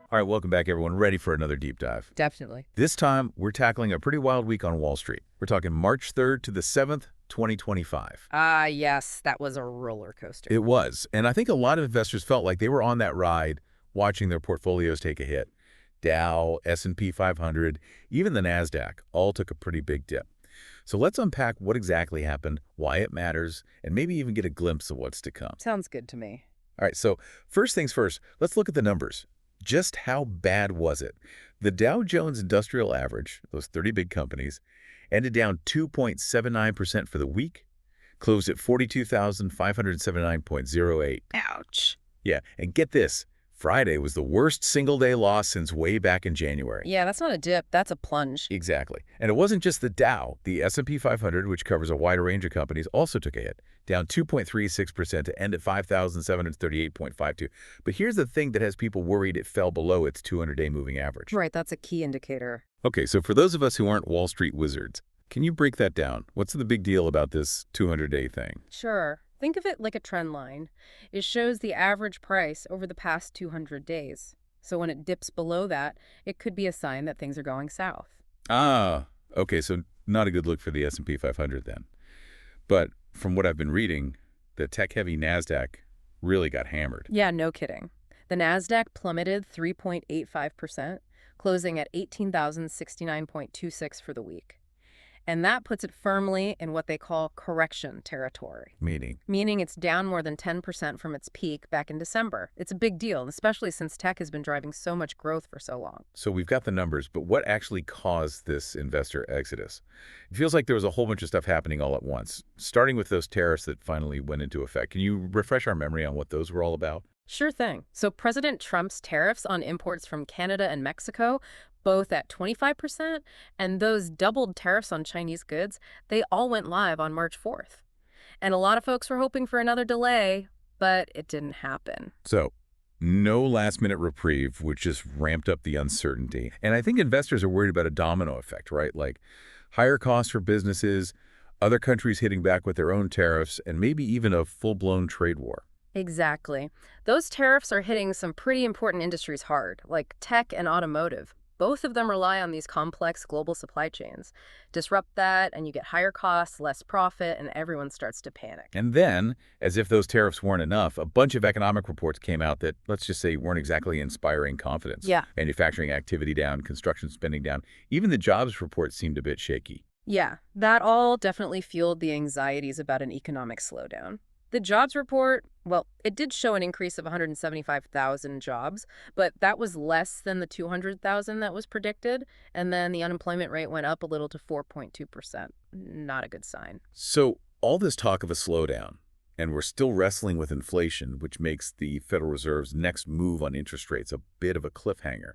All right, welcome back, everyone. Ready for another deep dive. Definitely. This time, we're tackling a pretty wild week on Wall Street. We're talking March 3rd to the 7th, 2025. Ah, yes, that was a roller coaster. It was, and I think a lot of investors felt like they were on that ride, watching their portfolios take a hit. Dow, S&P 500, even the Nasdaq all took a pretty big dip. So let's unpack what exactly happened, why it matters, and maybe even get a glimpse of what's to come. Sounds good to me. All right, so first things first, let's look at the numbers. Just how bad was it? The Dow Jones Industrial Average, those 30 big companies, ended down 2.79% for the week, closed at 42,579.08. Ouch. Yeah, and get this, Friday was the worst single-day loss since way back in January. Yeah, that's not a dip, that's a plunge. Exactly. And it wasn't just the Dow. The S&P 500, which covers a wider range of companies, also took a hit, down 2.36% to end at 5,738.52. But here's the thing that has people worried it fell below its 200-day moving average. Right, that's a key indicator. Okay, so for those of us who aren't Wall Street wizards, can you break that down? What's the big deal about this 200-day thing? Sure. Think of it like a trend line. It shows the average price over the past 200 days. So when it dips below that, it could be a sign that things are going south. Ah, okay, so not a good look for the S&P 500 then. But from what I've been reading, the tech-heavy Nasdaq really got hammered. Yeah, no kidding. The Nasdaq plummeted 3.85%, closing at 18,069.26 for the week. And that puts it firmly in what they call correction territory. Meaning It's down more than 10% from its peak back in December. It's a big deal, especially since tech has been driving so much growth for so long. So we've got the numbers, but what actually caused this investor exodus? It feels like there was a whole bunch of stuff happening all at once, starting with those tariffs that finally went into effect. Can you refresh our memory on what those were all about? Sure thing. So President Trump's tariffs on imports from Canada and Mexico, both at 25%, and those doubled tariffs on Chinese goods, they all went live on March 4th. And a lot of folks were hoping for another delay, but it didn't happen. So no last-minute reprieve, which just ramped up the uncertainty. And I think investors are worried about a domino effect, right? Like higher costs for businesses, other countries hitting back with their own tariffs, and maybe even a full-blown trade war. Exactly. Those tariffs are hitting some pretty important industries hard, like tech and automotive. Both of them rely on these complex global supply chains. Disrupt that, and you get higher costs, less profit, and everyone starts to panic. And then, as if those tariffs weren't enough, a bunch of economic reports came out that, let's just say, weren't exactly inspiring confidence. Yeah. Manufacturing activity down, construction spending down. Even the jobs report seemed a bit shaky. Yeah, that all definitely fueled the anxieties about an economic slowdown. The jobs report, well, it did show an increase of 175,000 jobs, but that was less than the 200,000 that was predicted, and then the unemployment rate went up a little to 4.2%. Not a good sign. So all this talk of a slowdown, and we're still wrestling with inflation, which makes the Federal Reserve's next move on interest rates a bit of a cliffhanger.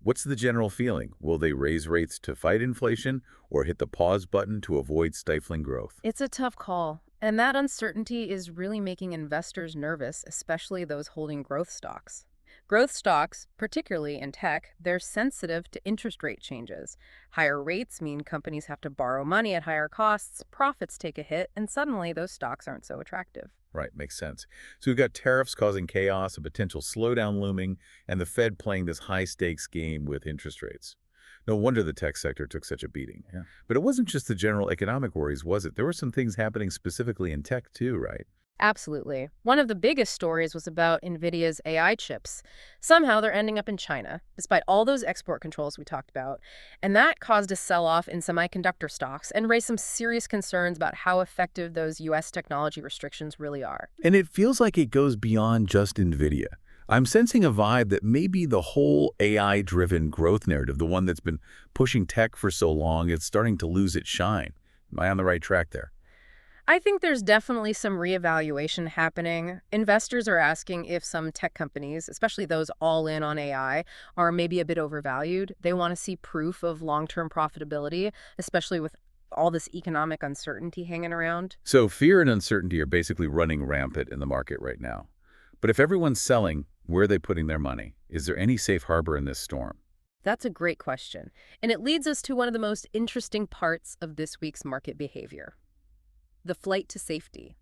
What's the general feeling? Will they raise rates to fight inflation or hit the pause button to avoid stifling growth? It's a tough call, and that uncertainty is really making investors nervous, especially those holding growth stocks. Growth stocks, particularly in tech, they're sensitive to interest rate changes. Higher rates mean companies have to borrow money at higher costs, profits take a hit, and suddenly those stocks aren't so attractive. Right, makes sense. So we've got tariffs causing chaos, a potential slowdown looming, and the Fed playing this high-stakes game with interest rates. No wonder the tech sector took such a beating. Yeah. But it wasn't just the general economic worries, was it? There were some things happening specifically in tech too, right? Absolutely. One of the biggest stories was about Nvidia's AI chips. Somehow they're ending up in China, despite all those export controls we talked about. And that caused a sell-off in semiconductor stocks and raised some serious concerns about how effective those U.S. technology restrictions really are. And it feels like it goes beyond just Nvidia. I'm sensing a vibe that maybe the whole AI-driven growth narrative, the one that's been pushing tech for so long, is starting to lose its shine. Am I on the right track there? I think there's definitely some reevaluation happening. Investors are asking if some tech companies, especially those all in on AI, are maybe a bit overvalued. They want to see proof of long-term profitability, especially with all this economic uncertainty hanging around. So fear and uncertainty are basically running rampant in the market right now. But if everyone's selling, where are they putting their money? Is there any safe harbor in this storm? That's a great question. And it leads us to one of the most interesting parts of this week's market behavior: the flight to safety.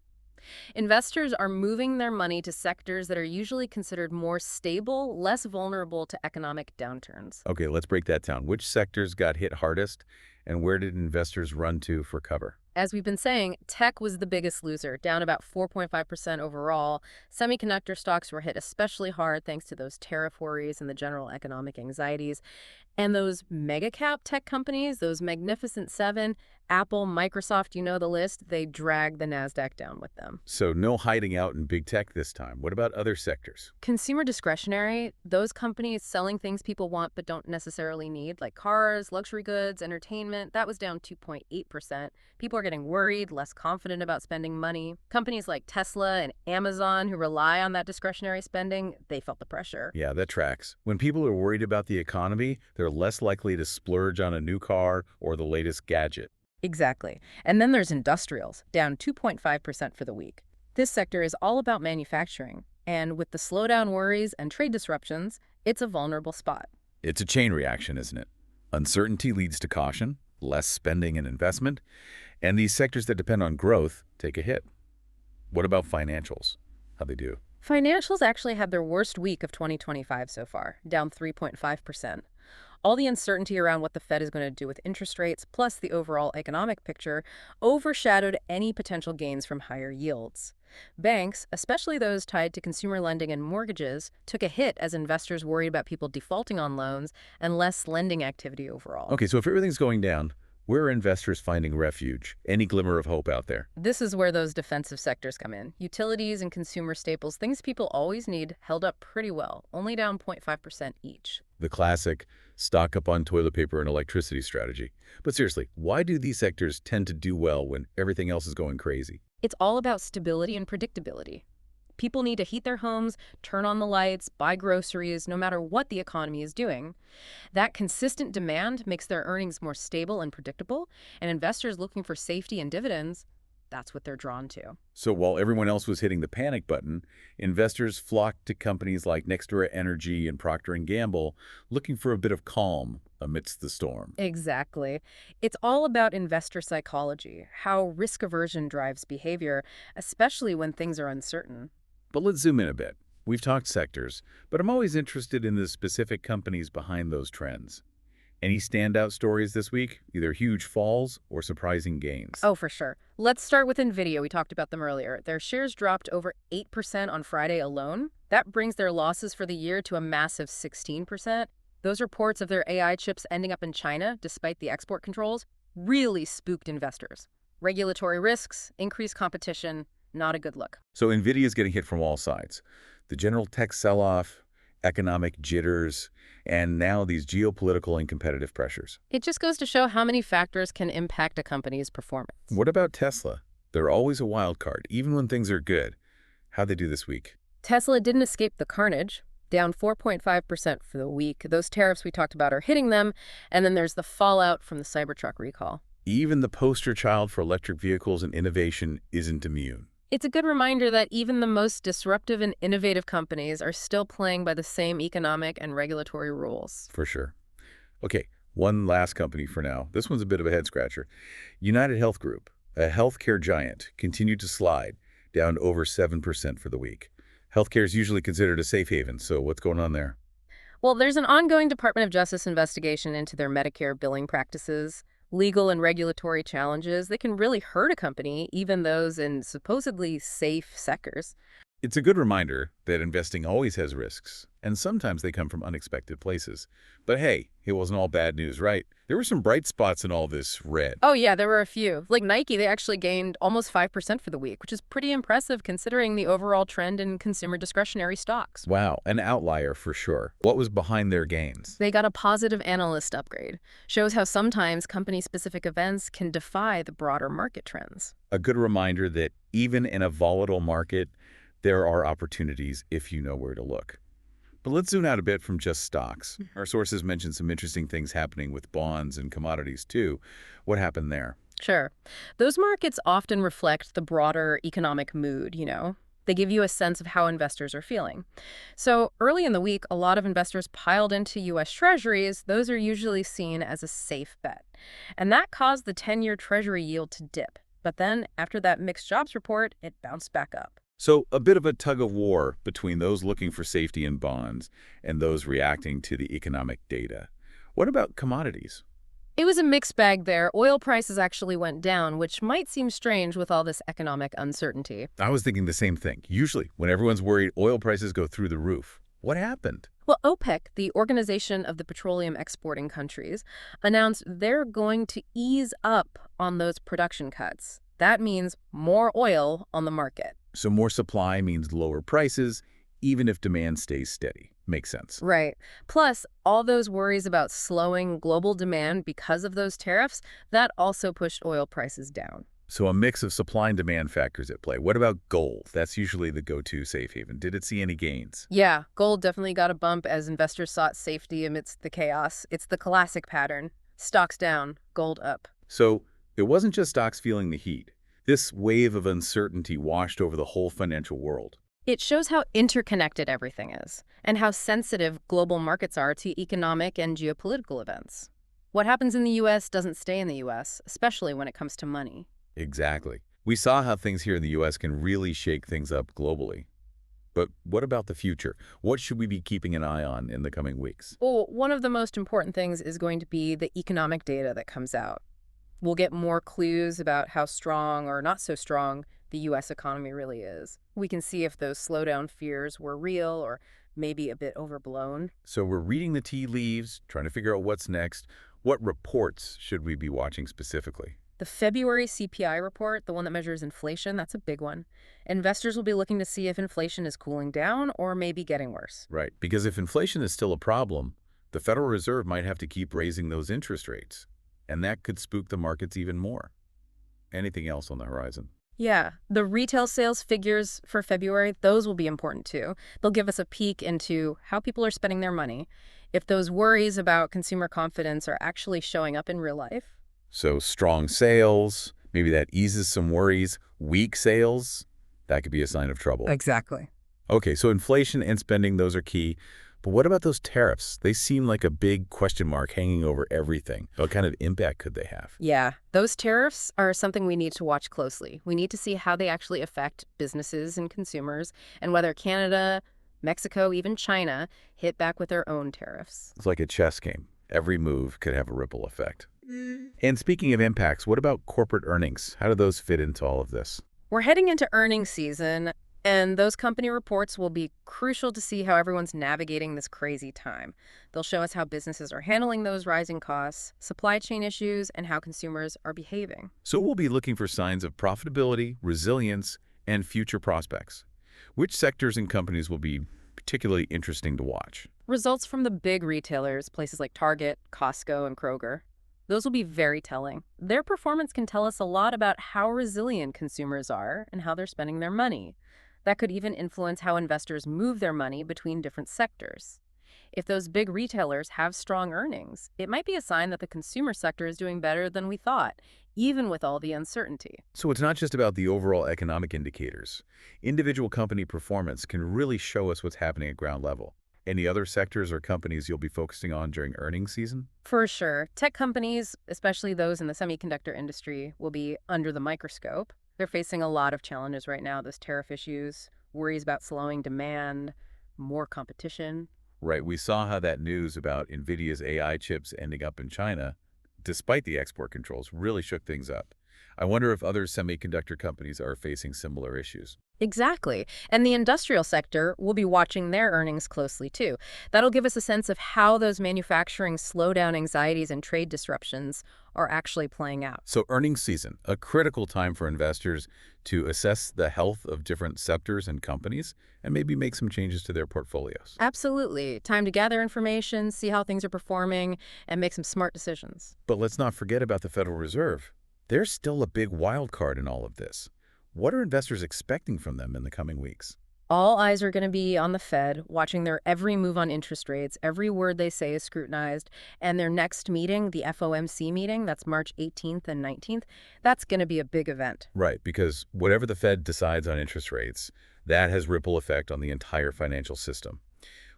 Investors are moving their money to sectors that are usually considered more stable, less vulnerable to economic downturns. Okay, let's break that down. Which sectors got hit hardest, and where did investors run to for cover? As we've been saying, tech was the biggest loser, down about 4.5% overall. Semiconductor stocks were hit especially hard thanks to those tariff worries and the general economic anxieties. And those mega cap tech companies, those Magnificent Seven, Apple, Microsoft, you know the list, they dragged the Nasdaq down with them. So no hiding out in big tech this time. What about other sectors? Consumer discretionary, those companies selling things people want but don't necessarily need, like cars, luxury goods, entertainment, that was down 2.8%. People are getting worried, less confident about spending money. Companies like Tesla and Amazon, who rely on that discretionary spending, they felt the pressure. Yeah, that tracks. When people are worried about the economy, they're less likely to splurge on a new car or the latest gadget. Exactly. And then there's industrials, down 2.5% for the week. This sector is all about manufacturing, and with the slowdown worries and trade disruptions, it's a vulnerable spot. It's a chain reaction, isn't it? Uncertainty leads to caution, less spending and investment, and these sectors that depend on growth take a hit. What about financials? How'd they do? Financials actually had their worst week of 2025 so far, down 3.5%. All the uncertainty around what the Fed is going to do with interest rates, plus the overall economic picture, overshadowed any potential gains from higher yields. Banks, especially those tied to consumer lending and mortgages, took a hit as investors worried about people defaulting on loans and less lending activity overall. Okay, so if everything's going down, where are investors finding refuge? Any glimmer of hope out there? This is where those defensive sectors come in. Utilities and consumer staples, things people always need, held up pretty well, only down 0.5% each. The classic stock up on toilet paper and electricity strategy. But seriously, why do these sectors tend to do well when everything else is going crazy? It's all about stability and predictability. People need to heat their homes, turn on the lights, buy groceries, no matter what the economy is doing. That consistent demand makes their earnings more stable and predictable, and investors looking for safety and dividends, that's what they're drawn to. So while everyone else was hitting the panic button, investors flocked to companies like NextEra Energy and Procter & Gamble looking for a bit of calm amidst the storm. Exactly. It's all about investor psychology, how risk aversion drives behavior, especially when things are uncertain. But let's zoom in a bit. We've talked sectors, but I'm always interested in the specific companies behind those trends. Any standout stories this week? Either huge falls or surprising gains? Oh, for sure. Let's start with Nvidia. We talked about them earlier. Their shares dropped over 8% on Friday alone. That brings their losses for the year to a massive 16%. Those reports of their AI chips ending up in China, despite the export controls, really spooked investors. Regulatory risks, increased competition, not a good look. So Nvidia is getting hit from all sides. The general tech sell-off, economic jitters, and now these geopolitical and competitive pressures. It just goes to show how many factors can impact a company's performance. What about Tesla? They're always a wild card, even when things are good. How'd they do this week? Tesla didn't escape the carnage, down 4.5% for the week. Those tariffs we talked about are hitting them, and then there's the fallout from the Cybertruck recall. Even the poster child for electric vehicles and innovation isn't immune. It's a good reminder that even the most disruptive and innovative companies are still playing by the same economic and regulatory rules. For sure. Okay, one last company for now. This one's a bit of a head-scratcher. United Health Group, a healthcare giant, continued to slide, down over 7% for the week. Healthcare is usually considered a safe haven, so what's going on there? Well, there's an ongoing Department of Justice investigation into their Medicare billing practices. Legal and regulatory challenges, they can really hurt a company, even those in supposedly safe sectors. It's a good reminder that investing always has risks, and sometimes they come from unexpected places. But hey, it wasn't all bad news, right? There were some bright spots in all this red. Oh yeah, there were a few. Like Nike, they actually gained almost 5% for the week, which is pretty impressive considering the overall trend in consumer discretionary stocks. Wow, an outlier for sure. What was behind their gains? They got a positive analyst upgrade. Shows how sometimes company-specific events can defy the broader market trends. A good reminder that even in a volatile market, there are opportunities if you know where to look. But let's zoom out a bit from just stocks. Our sources mentioned some interesting things happening with bonds and commodities too. What happened there? Sure. Those markets often reflect the broader economic mood, you know. They give you a sense of how investors are feeling. So early in the week, a lot of investors piled into U.S. Treasuries. Those are usually seen as a safe bet. And that caused the 10-year Treasury yield to dip. But then, after that mixed jobs report, it bounced back up. So a bit of a tug of war between those looking for safety in bonds and those reacting to the economic data. What about commodities? It was a mixed bag there. Oil prices actually went down, which might seem strange with all this economic uncertainty. I was thinking the same thing. Usually, when everyone's worried, oil prices go through the roof. What happened? Well, OPEC, the Organization of the Petroleum Exporting Countries, announced they're going to ease up on those production cuts. That means more oil on the market. So more supply means lower prices, even if demand stays steady. Makes sense. Right. Plus, all those worries about slowing global demand because of those tariffs, that also pushed oil prices down. So a mix of supply and demand factors at play. What about gold? That's usually the go-to safe haven. Did it see any gains? Yeah, gold definitely got a bump as investors sought safety amidst the chaos. It's the classic pattern. Stocks down, gold up. So it wasn't just stocks feeling the heat. This wave of uncertainty washed over the whole financial world. It shows how interconnected everything is and how sensitive global markets are to economic and geopolitical events. What happens in the U.S. doesn't stay in the U.S., especially when it comes to money. Exactly. We saw how things here in the U.S. can really shake things up globally. But what about the future? What should we be keeping an eye on in the coming weeks? Well, one of the most important things is going to be the economic data that comes out. We'll get more clues about how strong or not so strong the U.S. economy really is. We can see if those slowdown fears were real or maybe a bit overblown. So we're reading the tea leaves, trying to figure out what's next. What reports should we be watching specifically? The February CPI report, the one that measures inflation, that's a big one. Investors will be looking to see if inflation is cooling down or maybe getting worse. Right, because if inflation is still a problem, the Federal Reserve might have to keep raising those interest rates, and that could spook the markets even more. Anything else on the horizon? Yeah, the retail sales figures for February, those will be important too. They'll give us a peek into how people are spending their money, if those worries about consumer confidence are actually showing up in real life. So strong sales, maybe that eases some worries. Weak sales, that could be a sign of trouble. Exactly. Okay, so inflation and spending, those are key. But what about those tariffs? They seem like a big question mark hanging over everything. What kind of impact could they have? Yeah, those tariffs are something we need to watch closely. We need to see how they actually affect businesses and consumers and whether Canada, Mexico, even China hit back with their own tariffs. It's like a chess game. Every move could have a ripple effect. And speaking of impacts, what about corporate earnings? How do those fit into all of this? We're heading into earnings season, and those company reports will be crucial to see how everyone's navigating this crazy time. They'll show us how businesses are handling those rising costs, supply chain issues, and how consumers are behaving. So we'll be looking for signs of profitability, resilience, and future prospects. Which sectors and companies will be particularly interesting to watch? Results from the big retailers, places like Target, Costco, and Kroger, those will be very telling. Their performance can tell us a lot about how resilient consumers are and how they're spending their money. That could even influence how investors move their money between different sectors. If those big retailers have strong earnings, it might be a sign that the consumer sector is doing better than we thought, even with all the uncertainty. So it's not just about the overall economic indicators. Individual company performance can really show us what's happening at ground level. Any other sectors or companies you'll be focusing on during earnings season? For sure. Tech companies, especially those in the semiconductor industry, will be under the microscope. They're facing a lot of challenges right now, those tariff issues, worries about slowing demand, more competition. Right, we saw how that news about Nvidia's AI chips ending up in China, despite the export controls, really shook things up. I wonder if other semiconductor companies are facing similar issues. Exactly. And the industrial sector will be watching their earnings closely, too. That'll give us a sense of how those manufacturing slowdown anxieties and trade disruptions are actually playing out. So earnings season, a critical time for investors to assess the health of different sectors and companies and maybe make some changes to their portfolios. Absolutely. Time to gather information, see how things are performing, and make some smart decisions. But let's not forget about the Federal Reserve. They're still a big wild card in all of this. What are investors expecting from them in the coming weeks? All eyes are going to be on the Fed, watching their every move on interest rates. Every word they say is scrutinized. And their next meeting, the FOMC meeting, that's March 18th and 19th, that's going to be a big event. Right, because whatever the Fed decides on interest rates, that has ripple effect on the entire financial system.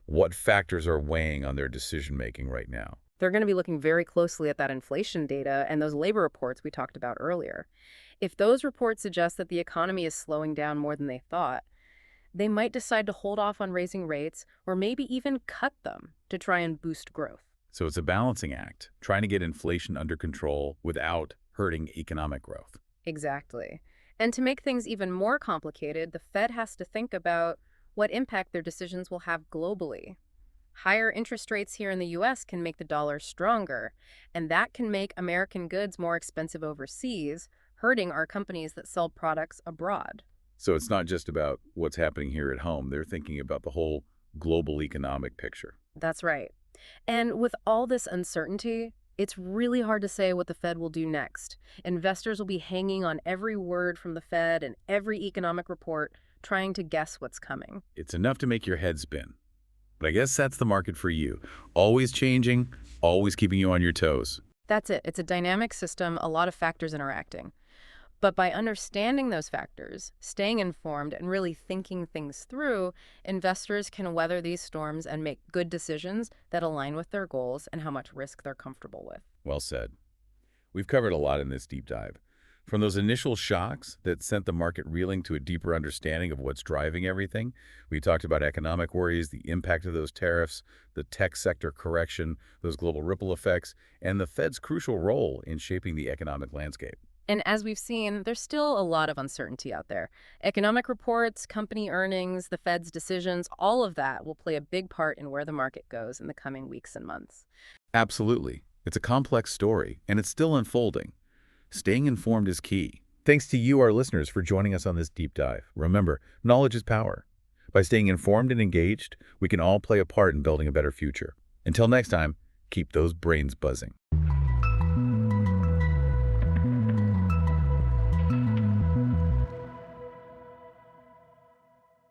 What factors are weighing on their decision-making right now? They're going to be looking very closely at that inflation data and those labor reports we talked about earlier. If those reports suggest that the economy is slowing down more than they thought, they might decide to hold off on raising rates or maybe even cut them to try and boost growth. So it's a balancing act, trying to get inflation under control without hurting economic growth. Exactly. And to make things even more complicated, the Fed has to think about what impact their decisions will have globally. Higher interest rates here in the US can make the dollar stronger, and that can make American goods more expensive overseas, hurting our companies that sell products abroad. So it's not just about what's happening here at home. They're thinking about the whole global economic picture. That's right. And with all this uncertainty, it's really hard to say what the Fed will do next. Investors will be hanging on every word from the Fed and every economic report, trying to guess what's coming. It's enough to make your head spin. But I guess that's the market for you. Always changing, always keeping you on your toes. That's it. It's a dynamic system, a lot of factors interacting. But by understanding those factors, staying informed, and really thinking things through, investors can weather these storms and make good decisions that align with their goals and how much risk they're comfortable with. Well said. We've covered a lot in this deep dive. From those initial shocks that sent the market reeling to a deeper understanding of what's driving everything, we talked about economic worries, the impact of those tariffs, the tech sector correction, those global ripple effects, and the Fed's crucial role in shaping the economic landscape. And as we've seen, there's still a lot of uncertainty out there. Economic reports, company earnings, the Fed's decisions, all of that will play a big part in where the market goes in the coming weeks and months. Absolutely. It's a complex story, and it's still unfolding. Staying informed is key. Thanks to you, our listeners, for joining us on this deep dive. Remember, knowledge is power. By staying informed and engaged, we can all play a part in building a better future. Until next time, keep those brains buzzing.